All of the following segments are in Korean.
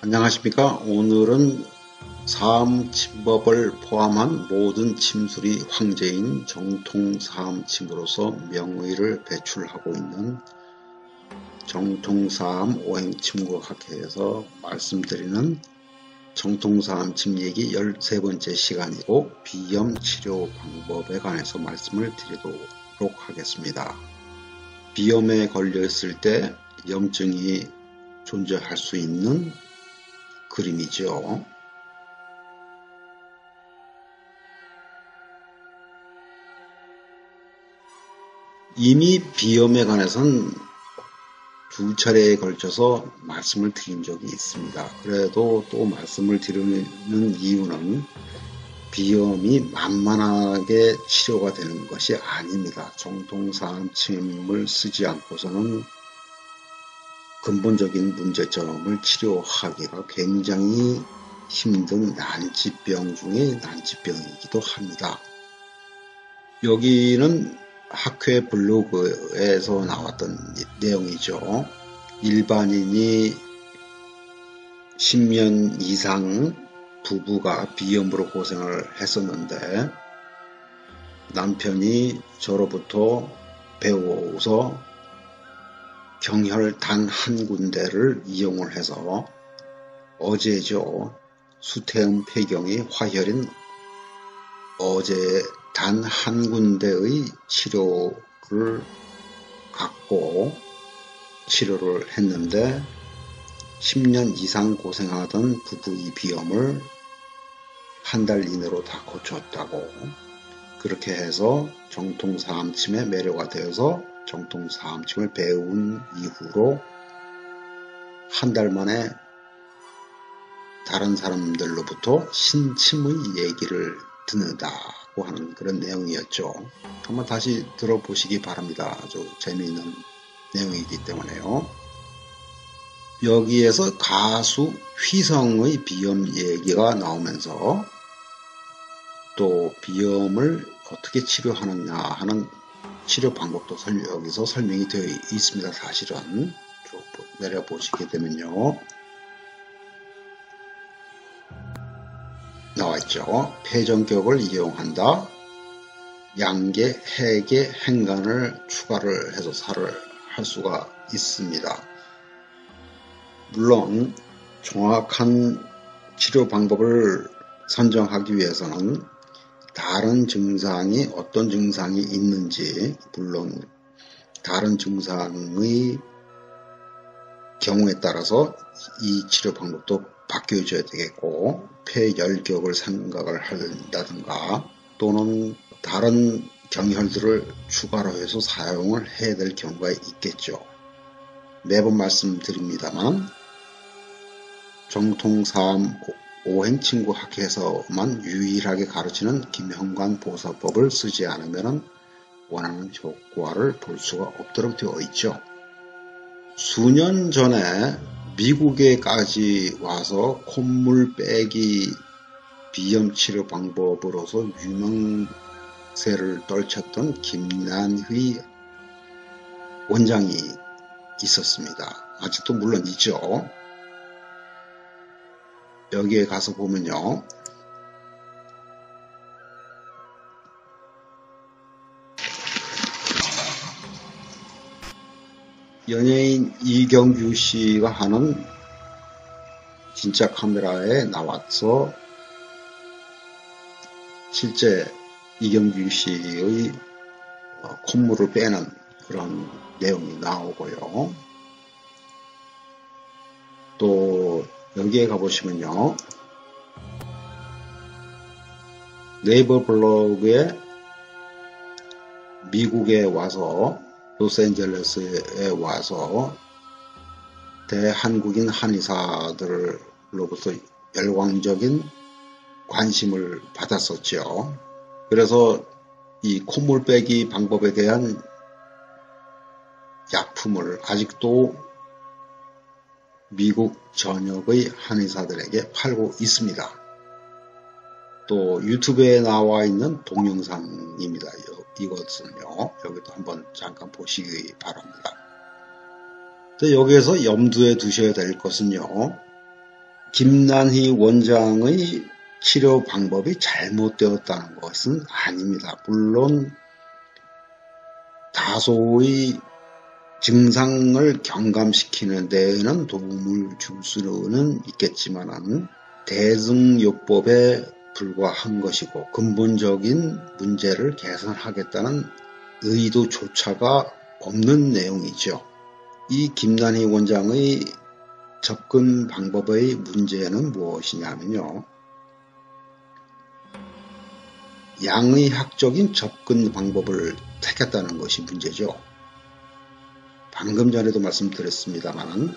안녕하십니까. 오늘은 사암침법을 포함한 모든 침술이 황제인 정통사암침으로서 명의를 배출하고 있는 정통사암 오행침구학회에서 말씀드리는 정통사암침 얘기 13번째 시간이고 비염 치료 방법에 관해서 말씀을 드리도록 하겠습니다. 비염에 걸려 있을 때 염증이 존재할 수 있는 그림이죠. 이미 비염에 관해서는 두 차례에 걸쳐서 말씀을 드린 적이 있습니다. 그래도 또 말씀을 드리는 이유는 비염이 만만하게 치료가 되는 것이 아닙니다. 정통사암침을 쓰지 않고서는 근본적인 문제점을 치료하기가 굉장히 힘든 난치병 중에 난치병이기도 합니다. 여기는 학회 블로그에서 나왔던 내용이죠. 일반인이 10년 이상 부부가 비염으로 고생을 했었는데 남편이 저로부터 배워서 경혈 단 한 군데를 이용을 해서 어제죠. 수태음 폐경이 화혈인 어제 단 한 군데의 치료를 갖고 치료를 했는데 10년 이상 고생하던 부부의 비염을 한 달 이내로 다 고쳤다고. 그렇게 해서 정통사암침에 매료가 되어서 정통사암침을 배운 이후로 한 달 만에 다른 사람들로부터 신침의 얘기를 듣는다고 하는 그런 내용이었죠. 한번 다시 들어보시기 바랍니다. 아주 재미있는 내용이기 때문에요. 여기에서 가수 휘성의 비염 얘기가 나오면서 또 비염을 어떻게 치료하느냐 하는 치료 방법도 여기서 설명이 되어 있습니다. 사실은 쭉 내려보시게 되면요. 나와있죠. 폐전격을 이용한다. 양계, 해계, 행간을 추가를 해서 살을 할 수가 있습니다. 물론 정확한 치료 방법을 선정하기 위해서는 다른 증상이 어떤 증상이 있는지, 물론 다른 증상의 경우에 따라서 이 치료 방법도 바뀌어줘야 되겠고, 폐열격을 생각을 한다든가 또는 다른 경혈들을 추가로 해서 사용을 해야 될 경우가 있겠죠. 매번 말씀드립니다만 정통사암 오행침구학회에서만 유일하게 가르치는 김형관 보살법을 쓰지 않으면 원하는 효과를 볼 수가 없도록 되어 있죠. 수년 전에 미국에까지 와서 콧물 빼기 비염 치료 방법으로서 유명세를 떨쳤던 김난휘 원장이 있었습니다. 아직도 물론 있죠. 여기에 가서 보면요. 연예인 이경규 씨가 하는 진짜 카메라에 나와서 실제 이경규 씨의 콧물을 빼는 그런 내용이 나오고요. 또 여기에 가보시면요. 네이버 블로그에 미국에 와서 로스앤젤레스에 와서 대한국인 한의사들로부터 열광적인 관심을 받았었죠. 그래서 이 콧물 빼기 방법에 대한 약품을 아직도 미국 전역의 한의사들에게 팔고 있습니다. 또 유튜브에 나와 있는 동영상입니다. 이것은요. 여기도 한번 잠깐 보시기 바랍니다. 여기에서 염두에 두셔야 될 것은요. 김난희 원장의 치료 방법이 잘못되었다는 것은 아닙니다. 물론 다소의 증상을 경감시키는 데에는 도움을 줄 수는 있겠지만 대증요법에 불과한 것이고 근본적인 문제를 개선하겠다는 의도조차가 없는 내용이죠. 이 김난희 원장의 접근 방법의 문제는 무엇이냐면요. 양의학적인 접근 방법을 택했다는 것이 문제죠. 방금 전에도 말씀드렸습니다만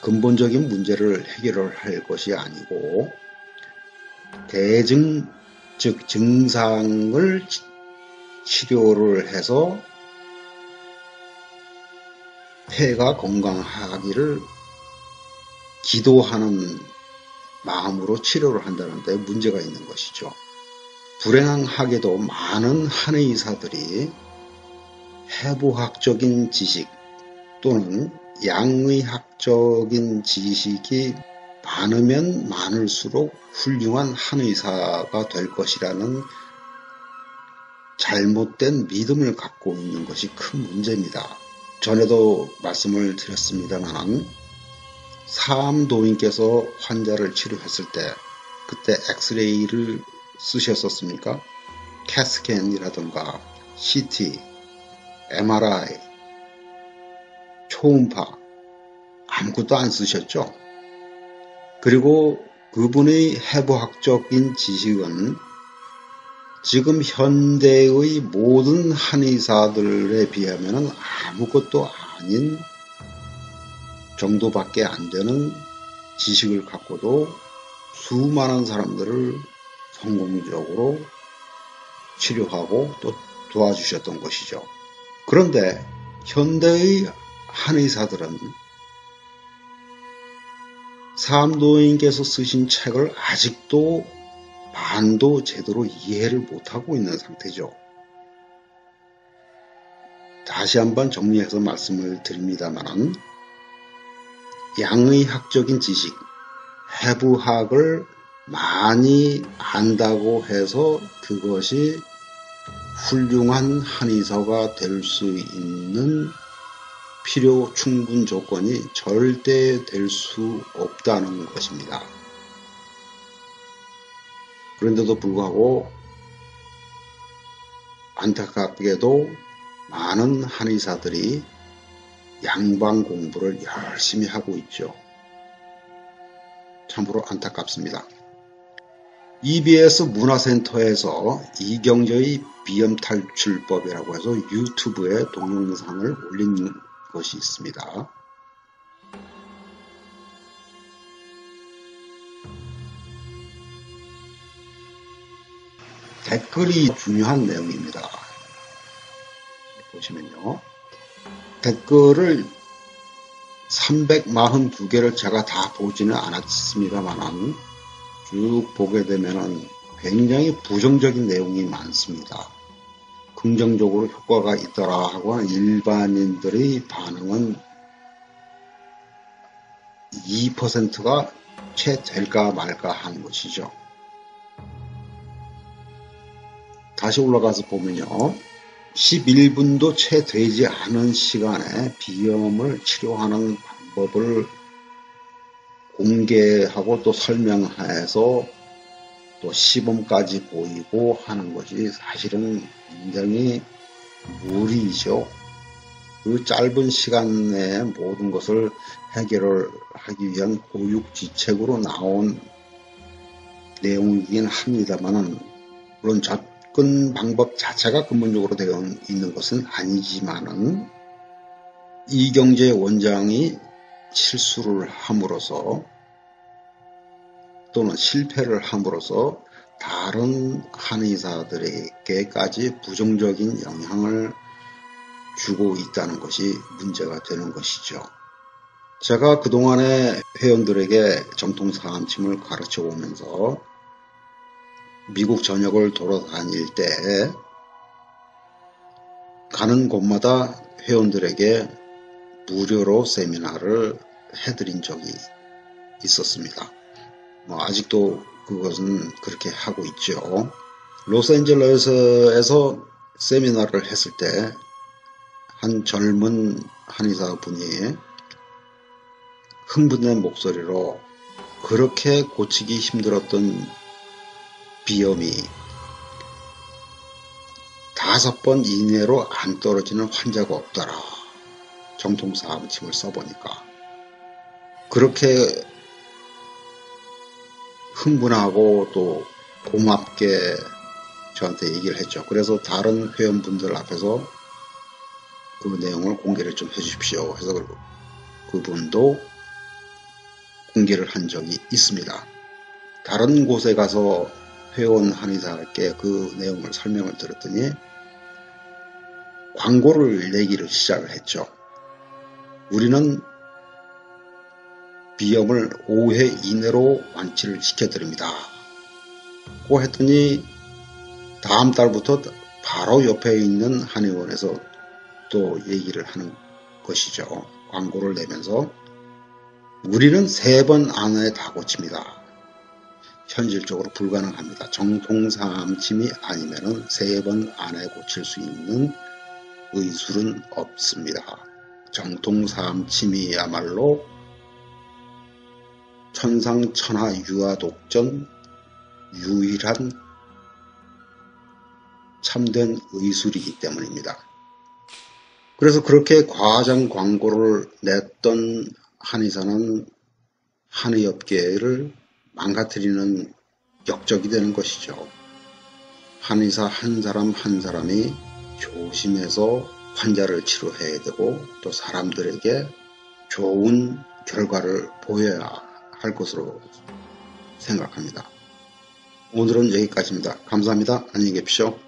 근본적인 문제를 해결할 것이 아니고 대증, 즉 증상을 치료를 해서 폐가 건강하기를 기도하는 마음으로 치료를 한다는데 문제가 있는 것이죠. 불행하게도 많은 한의사들이 해부학적인 지식 또는 양의학적인 지식이 많으면 많을수록 훌륭한 한의사가 될 것이라는 잘못된 믿음을 갖고 있는 것이 큰 문제입니다. 전에도 말씀을 드렸습니다만 사암도인께서 환자를 치료했을 때 그때 엑스레이를 쓰셨었습니까? 캐스캔이라든가 CT, MRI, 초음파 아무것도 안 쓰셨죠? 그리고 그분의 해부학적인 지식은 지금 현대의 모든 한의사들에 비하면 아무것도 아닌 정도밖에 안 되는 지식을 갖고도 수많은 사람들을 성공적으로 치료하고 또 도와주셨던 것이죠. 그런데 현대의 한의사들은 사암도인께서 쓰신 책을 아직도 반도 제대로 이해를 못하고 있는 상태죠. 다시 한번 정리해서 말씀을 드립니다만 양의학적인 지식, 해부학을 많이 안다고 해서 그것이 훌륭한 한의사가 될 수 있는 필요 충분 조건이 절대 될 수 없다는 것입니다. 그런데도 불구하고 안타깝게도 많은 한의사들이 양방 공부를 열심히 하고 있죠. 참으로 안타깝습니다. EBS 문화센터에서 이경재의 비염탈출법이라고 해서 유튜브에 동영상을 올린 것이 있습니다. 댓글이 중요한 내용입니다. 보시면요. 댓글을 342개를 제가 다 보지는 않았습니다만 쭉 보게 되면 굉장히 부정적인 내용이 많습니다. 긍정적으로 효과가 있더라 하고 일반인들의 반응은 2%가 채 될까 말까 하는 것이죠. 다시 올라가서 보면요. 11분도 채 되지 않은 시간에 비염을 치료하는 방법을 공개하고 또 설명해서 또 시범까지 보이고 하는 것이 사실은 굉장히 무리죠. 그 짧은 시간 내에 모든 것을 해결을 하기 위한 고육지책으로 나온 내용이긴 합니다만 물론 접근 방법 자체가 근본적으로 되어 있는 것은 아니지만은 이경재 원장이 실수를 함으로써 또는 실패를 함으로써 다른 한의사들에게까지 부정적인 영향을 주고 있다는 것이 문제가 되는 것이죠. 제가 그동안에 회원들에게 정통사암침을 가르쳐 오면서 미국 전역을 돌아다닐 때 가는 곳마다 회원들에게 무료로 세미나를 해드린 적이 있었습니다. 아직도 그것은 그렇게 하고 있죠. 로스앤젤레스에서 세미나를 했을 때 한 젊은 한의사분이 흥분된 목소리로 그렇게 고치기 힘들었던 비염이 5번 이내로 안 떨어지는 환자가 없더라. 정통사무침을 써보니까. 그렇게 흥분하고 또 고맙게 저한테 얘기를 했죠. 그래서 다른 회원분들 앞에서 그 내용을 공개를 좀 해주십시오. 해서 그분도 공개를 한 적이 있습니다. 다른 곳에 가서 회원 한의사께 그 내용을 설명을 들었더니 광고를 내기를 시작을 했죠. 우리는 비염을 5회 이내로 완치를 시켜드립니다. 고 했더니 다음 달부터 바로 옆에 있는 한의원에서 또 얘기를 하는 것이죠. 광고를 내면서 우리는 3번 안에 다 고칩니다. 현실적으로 불가능합니다. 정통삼침이 아니면은 3번 안에 고칠 수 있는 의술은 없습니다. 정통삼침이야말로 천상천하 유아독전 유일한 참된 의술이기 때문입니다. 그래서 그렇게 과장 광고를 냈던 한의사는 한의업계를 망가뜨리는 역적이 되는 것이죠. 한의사 한 사람 한 사람이 조심해서 환자를 치료해야 되고 또 사람들에게 좋은 결과를 보여야 할 것으로 생각합니다. 오늘은 여기까지입니다. 감사합니다. 안녕히 계십시오.